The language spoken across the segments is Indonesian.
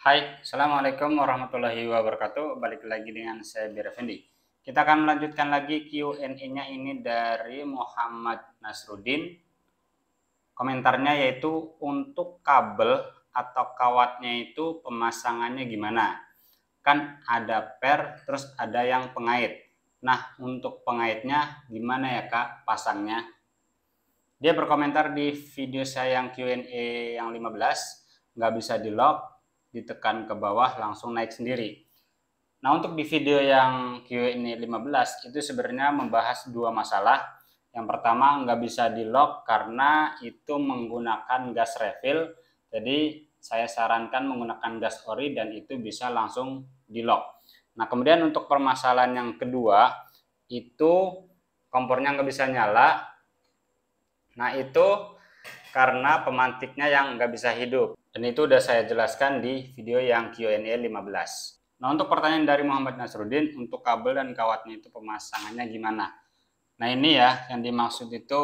Hai, Assalamualaikum warahmatullahi wabarakatuh. Balik lagi dengan saya Bir Effendi. Kita akan melanjutkan lagi Q&A-nya ini dari Muhammad Nasruddin. Komentarnya yaitu untuk kabel atau kawatnya itu pemasangannya gimana? Kan ada per, terus ada yang pengait. Nah, untuk pengaitnya gimana ya Kak pasangnya? Dia berkomentar di video saya yang Q&A yang 15, nggak bisa di lock, ditekan ke bawah langsung naik sendiri. Nah, untuk di video yang Q&A 15 itu sebenarnya membahas dua masalah. Yang pertama, nggak bisa di lock karena itu menggunakan gas refill. Jadi saya sarankan menggunakan gas ori dan itu bisa langsung di lock. Nah, kemudian untuk permasalahan yang kedua itu kompornya nggak bisa nyala. Nah, itu karena pemantiknya yang nggak bisa hidup. Dan itu udah saya jelaskan di video yang Q&A 15. Nah, untuk pertanyaan dari Muhammad Nasruddin, untuk kabel dan kawatnya itu pemasangannya gimana? Nah, ini ya, yang dimaksud itu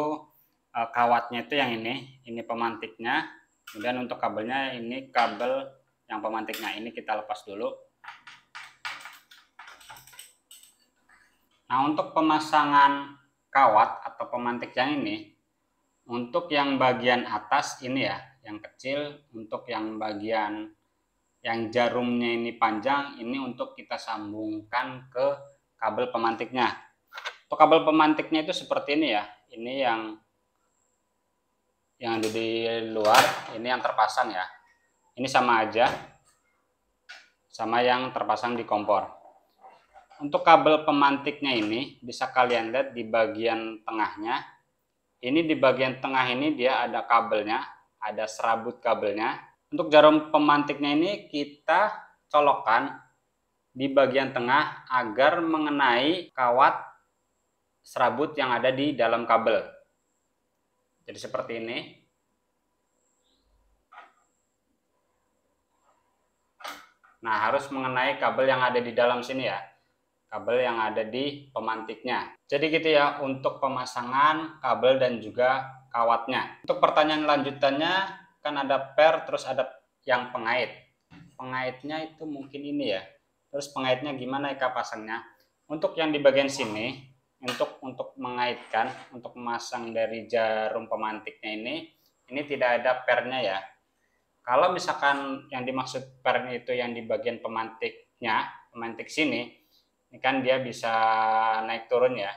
kawatnya itu yang ini pemantiknya. Kemudian untuk kabelnya ini kabel yang pemantiknya, ini kita lepas dulu. Nah, untuk pemasangan kawat atau pemantik yang ini, untuk yang bagian atas ini ya, yang kecil, untuk yang bagian yang jarumnya ini panjang, ini untuk kita sambungkan ke kabel pemantiknya. Untuk kabel pemantiknya itu seperti ini ya, ini yang ada di luar, ini yang terpasang ya. Ini sama aja, sama yang terpasang di kompor. Untuk kabel pemantiknya ini, bisa kalian lihat di bagian tengahnya. Ini di bagian tengah ini dia ada kabelnya, ada serabut kabelnya. Untuk jarum pemantiknya ini kita colokkan di bagian tengah agar mengenai kawat serabut yang ada di dalam kabel. Jadi seperti ini. Nah, harus mengenai kabel yang ada di dalam sini ya. Kabel yang ada di pemantiknya. Jadi gitu ya untuk pemasangan kabel dan juga kawatnya. Untuk pertanyaan lanjutannya kan ada per terus ada yang pengait. Pengaitnya itu mungkin ini ya. Terus pengaitnya gimana ya pasangnya? Untuk yang di bagian sini untuk mengaitkan, untuk memasang dari jarum pemantiknya ini tidak ada pernya ya. Kalau misalkan yang dimaksud pernya itu yang di bagian pemantiknya, pemantik sini, ini kan dia bisa naik turun ya.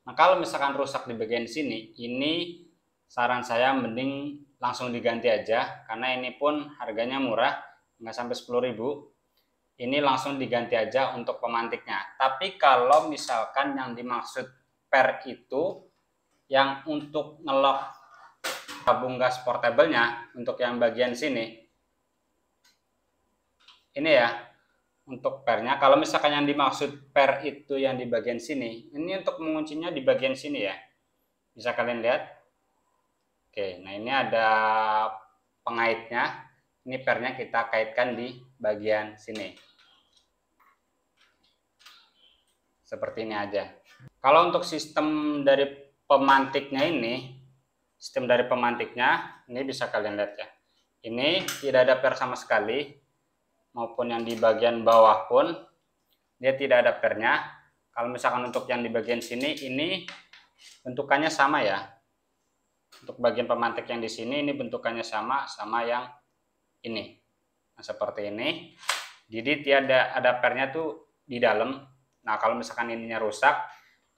Nah, kalau misalkan rusak di bagian sini, ini saran saya mending langsung diganti aja, karena ini pun harganya murah, nggak sampai 10.000. Ini langsung diganti aja untuk pemantiknya. Tapi kalau misalkan yang dimaksud per itu, yang untuk ngelok tabung gas portable-nya, untuk yang bagian sini, ini ya, untuk pernya. Kalau misalkan yang dimaksud per itu yang di bagian sini, ini untuk menguncinya di bagian sini ya. Bisa kalian lihat. Oke, nah ini ada pengaitnya. Ini pernya kita kaitkan di bagian sini. Seperti ini aja. Kalau untuk sistem dari pemantiknya ini bisa kalian lihat ya. Ini tidak ada per sama sekali, maupun yang di bagian bawah pun dia tidak ada pernya. Kalau misalkan untuk yang di bagian sini ini bentukannya sama ya. Untuk bagian pemantik yang di sini ini bentukannya sama yang ini. Nah, seperti ini. Jadi tiada ada pernya tuh di dalam. Nah, kalau misalkan ininya rusak,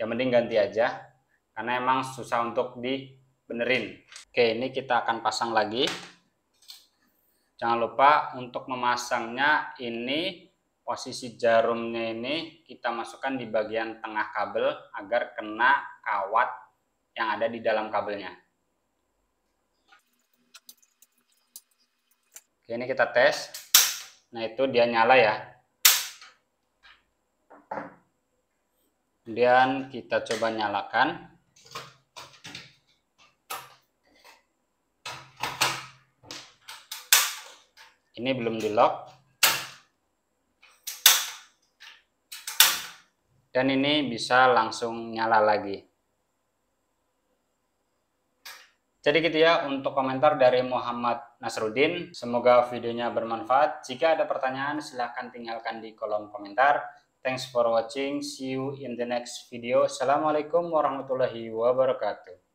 ya mending ganti aja karena emang susah untuk dibenerin. Oke, ini kita akan pasang lagi. Jangan lupa untuk memasangnya ini posisi jarumnya ini kita masukkan di bagian tengah kabel agar kena kawat yang ada di dalam kabelnya. Oke, ini kita tes. Nah, itu dia nyala ya. Kemudian kita coba nyalakan. Ini belum di lock. Dan ini bisa langsung nyala lagi. Jadi gitu ya untuk komentar dari Muhammad Nasruddin. Semoga videonya bermanfaat. Jika ada pertanyaan silahkan tinggalkan di kolom komentar. Thanks for watching. See you in the next video. Assalamualaikum warahmatullahi wabarakatuh.